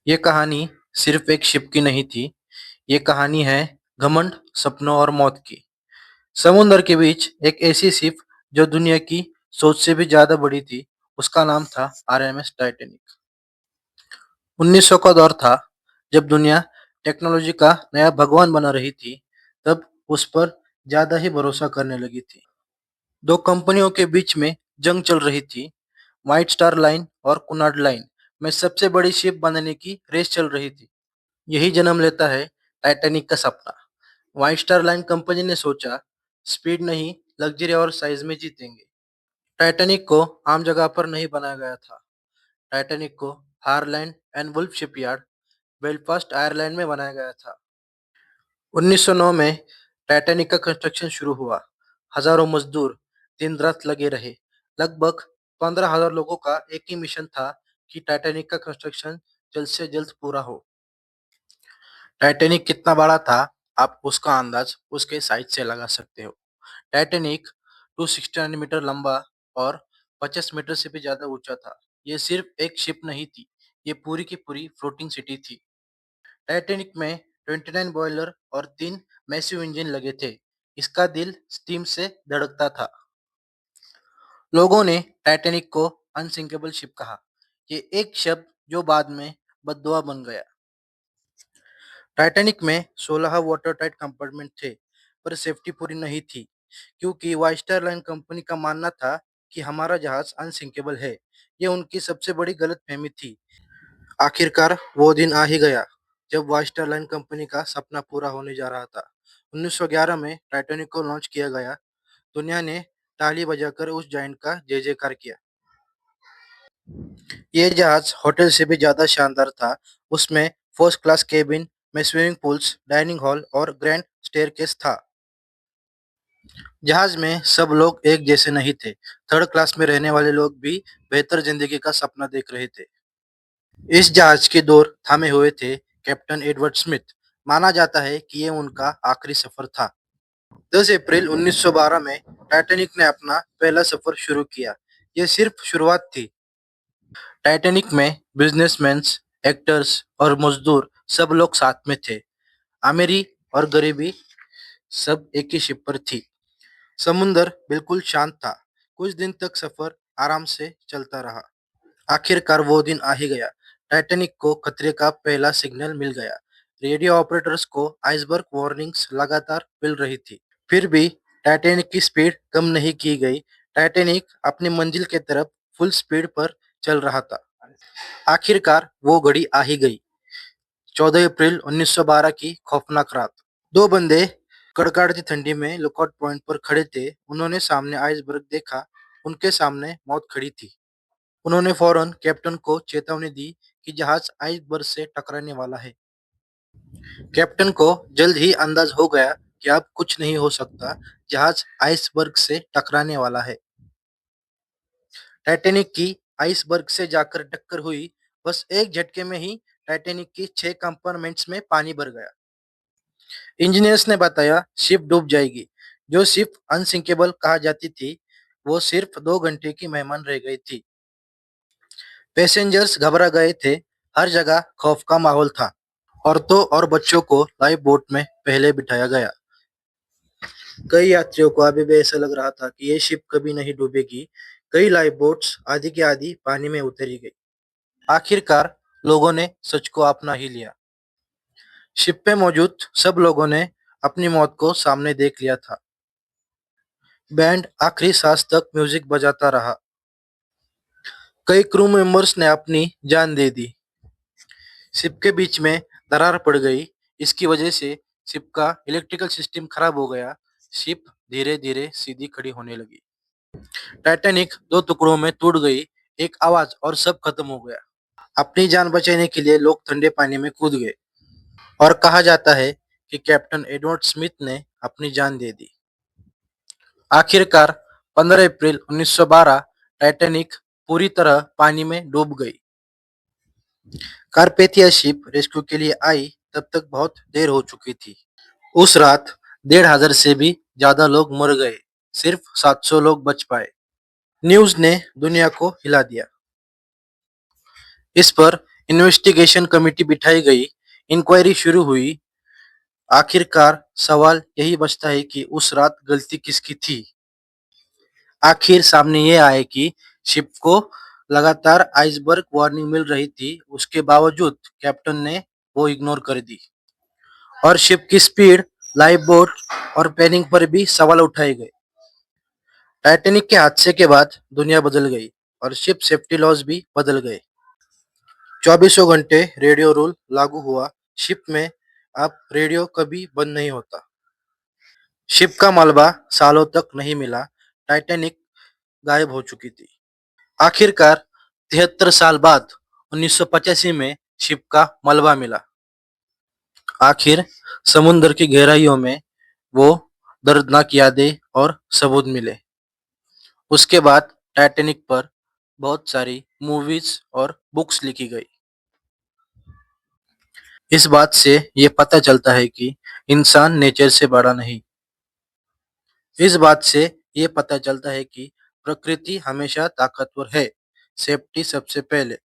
ये कहानी सिर्फ एक शिप की नहीं थी। ये कहानी है घमंड, सपनों और मौत की। समुद्र के बीच एक ऐसी शिप जो दुनिया की सोच से भी ज्यादा बड़ी थी। उसका नाम था आरएमएस टाइटैनिक। 1900 का दौर था जब दुनिया टेक्नोलॉजी का नया भगवान बना रही थी। तब उस पर ज्यादा ही भरोसा करने लगी थी। दो कंपनियों के बीच में जंग चल रही थी। व्हाइट स्टार लाइन और कुनार्ड लाइन में सबसे बड़ी शिप बनने की रेस चल रही थी। यही जन्म लेता है टाइटैनिक का सपना। व्हाइट स्टार लाइन कंपनी ने सोचा, स्पीड नहीं, लग्जरी और साइज में जीतेंगे। टाइटैनिक को आम जगह पर नहीं बनाया गया था। टाइटैनिक को Harland and Wolff shipyard, Belfast Ireland में बनाया गया था। 1909 में टाइटैनिक का कंस्ट्रक्शन शुरू हुआ। हजारों मजदूर दिन रात लगे रहे। लगभग 15,000 लोगों का एक ही मिशन था कि टाइटैनिक का कंस्ट्रक्शन जल्द से जल्द पूरा हो। टाइटैनिक कितना बड़ा था, आप उसका अंदाज उसके साइज से लगा सकते हो। टाइटैनिक 269 मीटर लंबा और 50 मीटर से भी ज्यादा ऊंचा था। ये सिर्फ एक शिप नहीं थी, ये पूरी की पूरी फ्लोटिंग सिटी थी। टाइटैनिक में 29 बॉयलर और 3 मैसिव इंजन लगे थे। इसका दिल स्टीम से धड़कता था। लोगों ने टाइटैनिक को अनसिंकेबल शिप कहा। ये एक शब्द जो बाद में बददुआ बन गया। टाइटैनिक में 16 वाटर टाइट कंपार्टमेंट थे, पर सेफ्टी पूरी नहीं थी, क्योंकि वाइस्टर लाइन कंपनी का मानना था कि हमारा जहाज अनसिंकेबल है। ये उनकी सबसे बड़ी गलतफहमी थी। आखिरकार वो दिन आ ही गया जब वाइस्टर लाइन कंपनी का सपना पूरा होने जा रहा था। 1911 में टाइटैनिक को लॉन्च किया गया। दुनिया ने ताली बजाकर उस जायंट का जय जयकार किया। ये जहाज होटल से भी ज्यादा शानदार था। उसमें फर्स्ट क्लास केबिन में स्विमिंग पूल्स, डाइनिंग हॉल और ग्रैंड स्टेयरकेस था। जहाज में सब लोग एक जैसे नहीं थे। थर्ड क्लास में रहने वाले लोग भी बेहतर जिंदगी का सपना देख रहे थे। इस जहाज के दौर थामे हुए थे कैप्टन एडवर्ड स्मिथ। माना जाता है कि ये उनका आखिरी सफर था। 10 अप्रैल 1912 में टाइटैनिक ने अपना पहला सफर शुरू किया। यह सिर्फ शुरुआत थी। टाइटैनिक में बिजनेसमैन, एक्टर्स और मजदूर सब लोग साथ में थे। अमीरी और गरीबी सब एक ही शिप पर थी। समुंदर बिल्कुल शांत था। कुछ दिन तक सफर आराम से चलता रहा। आखिरकार वो दिन आ ही गया। टाइटैनिक को खतरे का पहला सिग्नल मिल गया। रेडियो ऑपरेटर्स को आइसबर्ग वार्निंग्स लगातार मिल रही थी। फिर भी टाइटैनिक की स्पीड कम नहीं की गई। टाइटैनिक अपनी मंजिल की तरफ फुल स्पीड पर चल रहा था। आखिरकार वो घड़ी आ ही गई। 14 अप्रैल 1912 की खौफनाक रात। दो बंदे कड़कड़ाती ठंडी में लुकआउट पॉइंट पर खड़े थे। उन्होंने सामने आइसबर्ग देखा। उनके सामने मौत खड़ी थी। उन्होंने फौरन कैप्टन को चेतावनी दी कि जहाज आइसबर्ग से टकराने वाला है। कैप्टन को जल्द ही अंदाज हो गया कि अब कुछ नहीं हो सकता। जहाज आइसबर्ग से टकराने वाला है। टाइटैनिक की आइसबर्ग से जाकर टक्कर हुई। बस एक झटके में ही टाइटैनिक की 6 कंपार्टमेंट्स में पानी भर गया। इंजीनियर्स ने बताया शिप डूब जाएगी। जो शिप अनसिंकेबल कहा जाती थी, वो सिर्फ 2 घंटे की मेहमान रह गई थी। पैसेंजर्स घबरा गए थे। हर जगह खौफ का माहौल था। औरतों और बच्चों को लाइफ बोट में पहले बिठाया गया। कई यात्रियों को अभी भी ऐसा लग रहा था कि ये शिप कभी नहीं डूबेगी। कई लाइफ बोट्स आधी की आधी पानी में उतरी गई। आखिरकार लोगों ने सच को अपना ही लिया। शिप पे मौजूद सब लोगों ने अपनी मौत को सामने देख लिया था। बैंड आखिरी सांस तक म्यूजिक बजाता रहा। कई क्रू मेंबर्स ने अपनी जान दे दी। शिप के बीच में दरार पड़ गई। इसकी वजह से शिप का इलेक्ट्रिकल सिस्टम खराब हो गया। शिप धीरे धीरे सीधी खड़ी होने लगी। टाइटैनिक दो टुकड़ों में टूट गई। एक आवाज और सब खत्म हो गया। अपनी जान बचाने के लिए लोग ठंडे पानी में कूद गए। और कहा जाता है कि कैप्टन एडवर्ड स्मिथ ने अपनी जान दे दी। आखिरकार 15 अप्रैल 1912 टाइटैनिक पूरी तरह पानी में डूब गई। कारपेथिया शिप रेस्क्यू के लिए आई तब तक बहुत देर हो चुकी थी। उस रात 1,500 से भी ज्यादा लोग मर गए। सिर्फ 700 लोग बच पाए। न्यूज ने दुनिया को हिला दिया। इस पर इन्वेस्टिगेशन कमेटी बिठाई गई, इंक्वायरी शुरू हुई। आखिरकार सवाल यही बचता है कि उस रात गलती किसकी थी? आखिर सामने ये आए कि शिप को लगातार आइसबर्ग वार्निंग मिल रही थी, उसके बावजूद कैप्टन ने वो इग्नोर कर दी। और शिप की स्पीड, लाइफ बोट और प्लानिंग पर भी सवाल उठाए गए। टाइटैनिक के हादसे के बाद दुनिया बदल गई और शिप सेफ्टी लॉज भी बदल गए। चौबीसों घंटे रेडियो रूल लागू हुआ। शिप में अब रेडियो कभी बंद नहीं होता। शिप का मलबा सालों तक नहीं मिला। टाइटैनिक गायब हो चुकी थी। आखिरकार 73 साल बाद 1985 में शिप का मलबा मिला। आखिर समुद्र की गहराइयों में वो दर्दनाक यादें और सबूत मिले। उसके बाद टाइटैनिक पर बहुत सारी मूवीज और बुक्स लिखी गई। इस बात से ये पता चलता है कि इंसान नेचर से बड़ा नहीं। इस बात से ये पता चलता है कि प्रकृति हमेशा ताकतवर है। सेफ्टी सबसे पहले।